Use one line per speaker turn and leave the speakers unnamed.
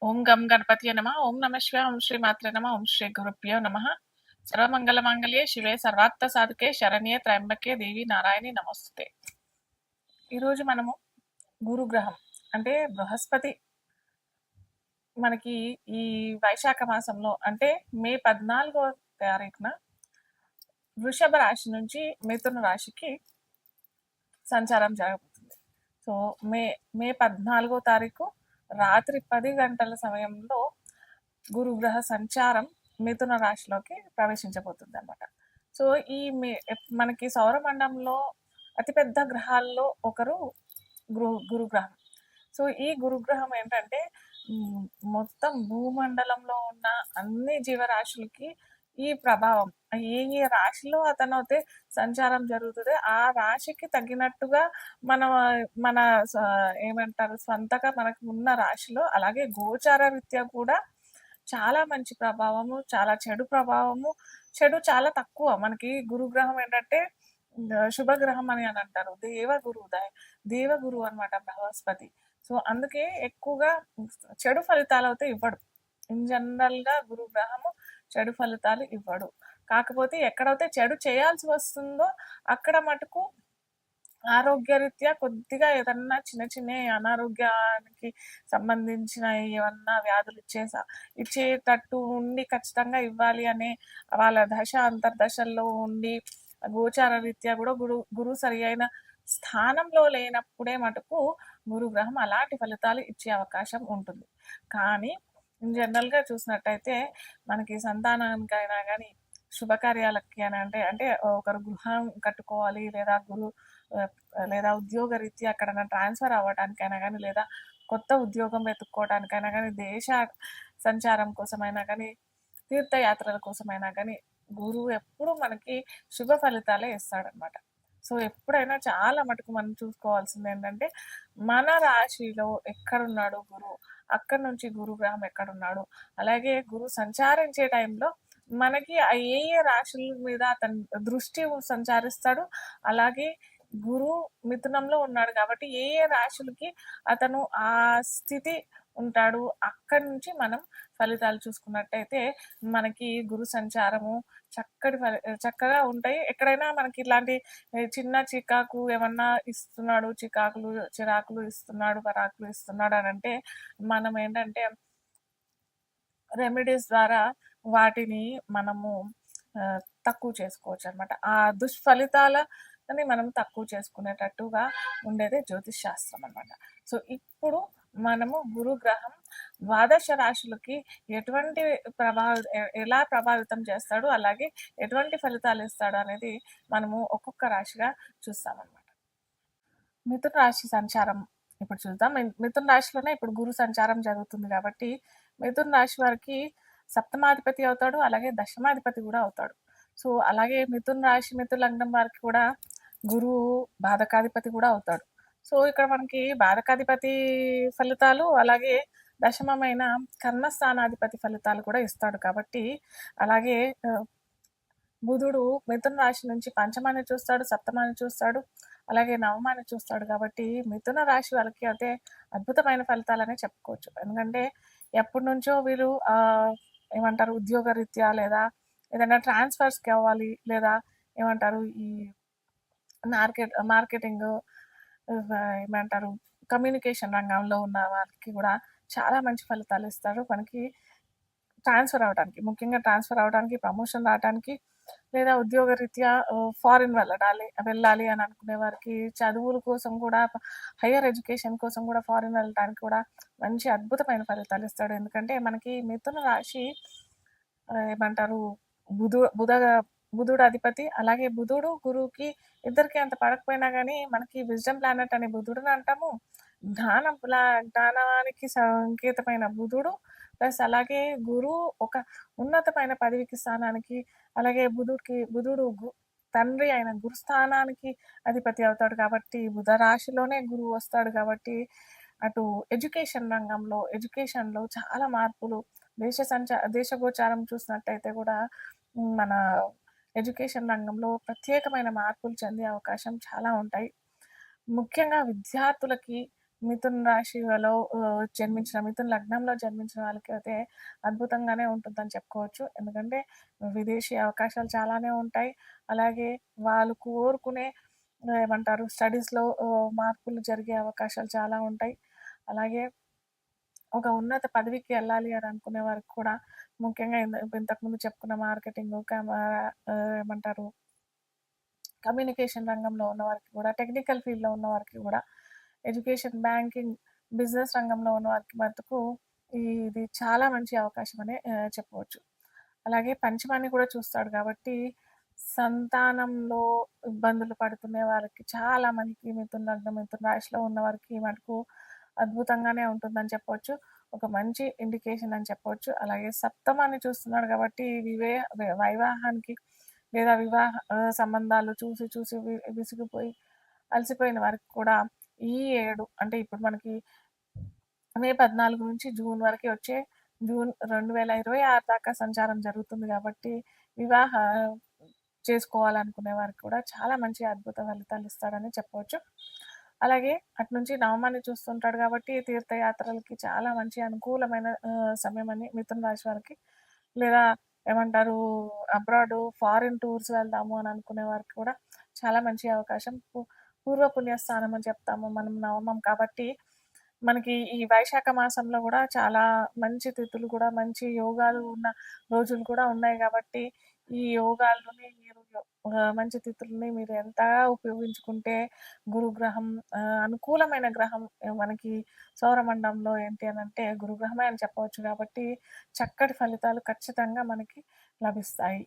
ఓం గం గణపతియే నమః. ఓం నమః శివాయ. ఓం శ్రీ మాత్రే నమః. ఓం శ్రీ గురుభ్యో నమః. సర్వమంగళ మాంగళ్యే శివే సర్వార్థ సాధకే శరణ్యే త్రయంబకే దేవి నారాయణి నమస్తే. ఈరోజు మనము గురుగ్రహం అంటే బృహస్పతి మనకి ఈ వైశాఖ మాసంలో అంటే మే 14వ తారీఖున వృషభ రాశి నుంచి మిథున రాశికి సంచారం జరగబోతుంది. సో మే మే 14వ తారీఖు రాత్రి 10 గంటల సమయంలో గురుగ్రహ సంచారం మిథున రాశిలోకి ప్రవేశించబోతుంది అనమాట. సో ఈ మనకి సౌరమండలంలో అతిపెద్ద గ్రహాల్లో ఒకరు గురుగ్రహం. సో ఈ గురుగ్రహం ఏంటంటే మొత్తం భూమండలంలో ఉన్న అన్ని జీవరాశులకి ఈ ప్రభావం ఏ ఏ రాశిలో అతను అయితే సంచారం జరుగుతుంది ఆ రాశికి తగినట్టుగా మన మన ఏమంటారు స్వంతగా మనకు ఉన్న రాశిలో అలాగే గోచార రీత్యా కూడా చాలా మంచి ప్రభావము, చాలా చెడు ప్రభావము. చెడు చాలా తక్కువ. మనకి గురుగ్రహం ఏంటంటే శుభగ్రహం అని అంటారు. దేవగురు అనమాట బృహస్పతి. సో అందుకే ఎక్కువగా చెడు ఫలితాలు అయితే ఇవ్వడు. ఇన్ జనరల్గా గురుగ్రహము చెడు ఫలితాలు ఇవ్వడు. కాకపోతే ఎక్కడైతే చెడు చేయాల్సి వస్తుందో అక్కడ మటుకు ఆరోగ్యరీత్యా కొద్దిగా ఏదన్నా చిన్న చిన్న అనారోగ్యానికి సంబంధించిన ఏమన్నా వ్యాధులు ఇచ్చేటట్టు ఉండి ఖచ్చితంగా ఇవ్వాలి అనే వాళ్ళ దశ అంతర్దశల్లో ఉండి గోచార రీత్యా కూడా గురు సరి అయిన స్థానంలో లేనప్పుడే మటుకు గురుగ్రహం అలాంటి ఫలితాలు ఇచ్చే అవకాశం ఉంటుంది. కానీ జనరల్గా చూసినట్టయితే మనకి సంతానానికైనా కానీ శుభకార్యాలకి అని అంటే ఒకరు గృహం కట్టుకోవాలి లేదా ఉద్యోగ రీత్యా అక్కడ ట్రాన్స్ఫర్ అవ్వడానికైనా కానీ లేదా కొత్త ఉద్యోగం వెతుక్కోవడానికైనా కానీ దేశ సంచారం కోసమైనా కానీ తీర్థయాత్రల కోసమైనా కానీ గురువు ఎప్పుడు మనకి శుభ ఫలితాలే ఇస్తాడనమాట. సో ఎప్పుడైనా చాలా మటుకు మనం చూసుకోవాల్సింది ఏంటంటే మన రాశిలో ఎక్కడున్నాడు గురువు, అక్కడి నుంచి గురుగ్రహం ఎక్కడున్నాడు, అలాగే గురువు సంచారించే టైంలో మనకి ఏ ఏ రాశుల మీద అతని దృష్టి సంచారిస్తాడు, అలాగే గురువు మిథునంలో ఉన్నాడు కాబట్టి ఏ ఏ రాశులకి అతను ఆ స్థితి ఉంటాడు అక్కడి నుంచి మనం ఫలితాలు చూసుకున్నట్టయితే మనకి గురు సంచారము చక్కగా ఉంటాయి. ఎక్కడైనా మనకి ఇలాంటి చిన్న చికాకు ఏమన్నా ఇస్తున్నాడు, చిరాకులు ఇస్తున్నాడు, పరాకులు ఇస్తున్నాడు అని అంటే మనం ఏంటంటే రెమెడీస్ ద్వారా వాటిని మనము తక్కువ చేసుకోవచ్చు అనమాట. ఆ దుష్ఫలితాలని మనం తక్కువ చేసుకునేటట్టుగా ఉండేదే జ్యోతిష్ శాస్త్రం అనమాట. సో ఇప్పుడు మనము గురుగ్రహం ద్వాదశ రాశులకి ఎటువంటి ఎలా ప్రభావితం చేస్తాడు, అలాగే ఎటువంటి ఫలితాలు ఇస్తాడు అనేది మనము ఒక్కొక్క రాశిగా చూస్తామన్నమాట. మిథున రాశి సంచారం ఇప్పుడు చూద్దాం. మిథున రాశిలోనే ఇప్పుడు గురు సంచారం జరుగుతుంది కాబట్టి మిథున రాశి వారికి సప్తమాధిపతి అవుతాడు, అలాగే దశమాధిపతి కూడా అవుతాడు. సో అలాగే మిథున రాశి మిథున లగ్నం వారికి కూడా గురువు బాధకాధిపతి కూడా అవుతాడు. సో ఇక్కడ మనకి బాధకాధిపతి ఫలితాలు అలాగే దశమమైన కర్మస్థానాధిపతి ఫలితాలు కూడా ఇస్తాడు కాబట్టి అలాగే బుధుడు మిథున రాశి నుంచి పంచమాన్ని చూస్తాడు, సప్తమాన్ని చూస్తాడు, అలాగే నవమాన్ని చూస్తాడు కాబట్టి మిథున రాశి వాళ్ళకి అయితే అద్భుతమైన ఫలితాలనే చెప్పుకోవచ్చు. ఎందుకంటే ఎప్పటి నుంచో వీళ్ళు ఏమంటారు ఉద్యోగ రీత్యా లేదా ఏదైనా ట్రాన్స్ఫర్స్కి అవ్వాలి లేదా ఏమంటారు ఈ మార్కెటింగ్ ఏమంటారు కమ్యూనికేషన్ రంగంలో ఉన్న వాళ్ళకి కూడా చాలా మంచి ఫలితాలు ఇస్తారు. మనకి ట్రాన్స్ఫర్ అవడానికి, ముఖ్యంగా ట్రాన్స్ఫర్ అవడానికి, ప్రమోషన్ రావడానికి లేదా ఉద్యోగ రీత్యా ఫారిన్ వెళ్ళాలి అని అనుకునే వారికి చదువుల కోసం కూడా హయ్యర్ ఎడ్యుకేషన్ కోసం కూడా ఫారిన్ వెళ్ళడానికి కూడా మంచి అద్భుతమైన ఫలితాలు ఇస్తాడు. ఎందుకంటే మనకి మిథున రాశి ఏమంటారు బుధుడు అధిపతి. అలాగే బుధుడు గురువుకి ఇద్దరికి అంత పడకపోయినా కానీ మనకి విజ్డమ్ ప్లానెట్ అనే బుధుడుని అంటాము. జ్ఞానానికి సంకేతమైన బుధుడు ప్లస్ అలాగే గురువు ఒక ఉన్నతమైన పదవికి స్థానానికి, అలాగే బుధుడు తండ్రి అయిన గురుస్థానానికి అధిపతి అవుతాడు కాబట్టి బుధ రాశిలోనే గురువు వస్తాడు కాబట్టి అటు ఎడ్యుకేషన్లో చాలా మార్పులు, దేశగోచారం చూసినట్టయితే కూడా మన ఎడ్యుకేషన్ రంగంలో ప్రత్యేకమైన మార్పులు చెందే అవకాశం చాలా ఉంటాయి. ముఖ్యంగా విద్యార్థులకి మిథున రాశిలో జన్మించిన మిథున లగ్నంలో జన్మించిన వాళ్ళకైతే అద్భుతంగానే ఉంటుందని చెప్పుకోవచ్చు. ఎందుకంటే విదేశీ అవకాశాలు చాలానే ఉంటాయి. అలాగే వాళ్ళు కోరుకునే ఏమంటారు స్టడీస్‌లో మార్పులు జరిగే అవకాశాలు చాలా ఉంటాయి. అలాగే ఒక ఉన్నత పదవికి ఎళ్ళాలి అని అనుకునే వారికి కూడా ముఖ్యంగా ఇంతకుముందు చెప్పుకున్న మార్కెటింగు, ఏమంటారు కమ్యూనికేషన్ రంగంలో ఉన్నవారికి కూడా, టెక్నికల్ ఫీల్డ్‌లో ఉన్నవారికి కూడా, ఎడ్యుకేషన్, బ్యాంకింగ్, బిజినెస్ రంగంలో ఉన్నవారికి మటుకు ఇది చాలా మంచి అవకాశం అనే చెప్పవచ్చు. అలాగే పంచమాన్ని కూడా చూస్తాడు కాబట్టి, సంతానంలో ఇబ్బందులు పడుతునే వారికి చాలా మందికి మిథున లగ్నం, మిథున రాశిలో ఉన్నవారికి మటుకు అద్భుతంగానే ఉంటుందని చెప్పవచ్చు. ఒక మంచి ఇండికేషన్ అని చెప్పవచ్చు. అలాగే సప్తమాన్ని చూస్తున్నాడు కాబట్టి వైవాహానికి లేదా వివాహ సంబంధాలు చూసి చూసి విసిగిపోయి అలసిపోయిన వారికి కూడా ఈ ఏడు అంటే ఇప్పుడు మనకి మే 14 నుంచి జూన్ వరకి వచ్చే జూన్ 2026 దాకా సంచారం జరుగుతుంది కాబట్టి వివాహ చేసుకోవాలనుకునే వారికి కూడా చాలా మంచి అద్భుత ఫలితాలు ఇస్తాడని చెప్పవచ్చు. అలాగే అటునుంచి నవమాన్ని చూస్తుంటాడు కాబట్టి తీర్థయాత్రలకి చాలా మంచి అనుకూలమైన సమయం అని మిథున రాశి వారికి. లేదా ఏమంటారు ఫారిన్ టూర్స్ వెళ్దాము అని అనుకునే వారికి కూడా చాలా మంచి అవకాశం. పూర్వ పుణ్యస్థానం అని చెప్తాము మనం నవమం కాబట్టి, మనకి ఈ వైశాఖ మాసంలో గూడా చాలా మంచి తిథులు కూడా, మంచి యోగాలు ఉన్న రోజులు కూడా ఉన్నాయి గాబట్టి, ఈ యోగాలని మీరు మంచి తిథులని మీరు ఎంతగా ఉపయోగించుకుంటే గురుగ్రహం అనుకూలమైన గ్రహం మనకి సౌరమండలంలో ఏంటి అనంటే గురుగ్రహమే అని చెప్పవచ్చు గాబట్టి, చక్కటి ఫలితాలు ఖచ్చితంగా మనకి లభిస్తాయి.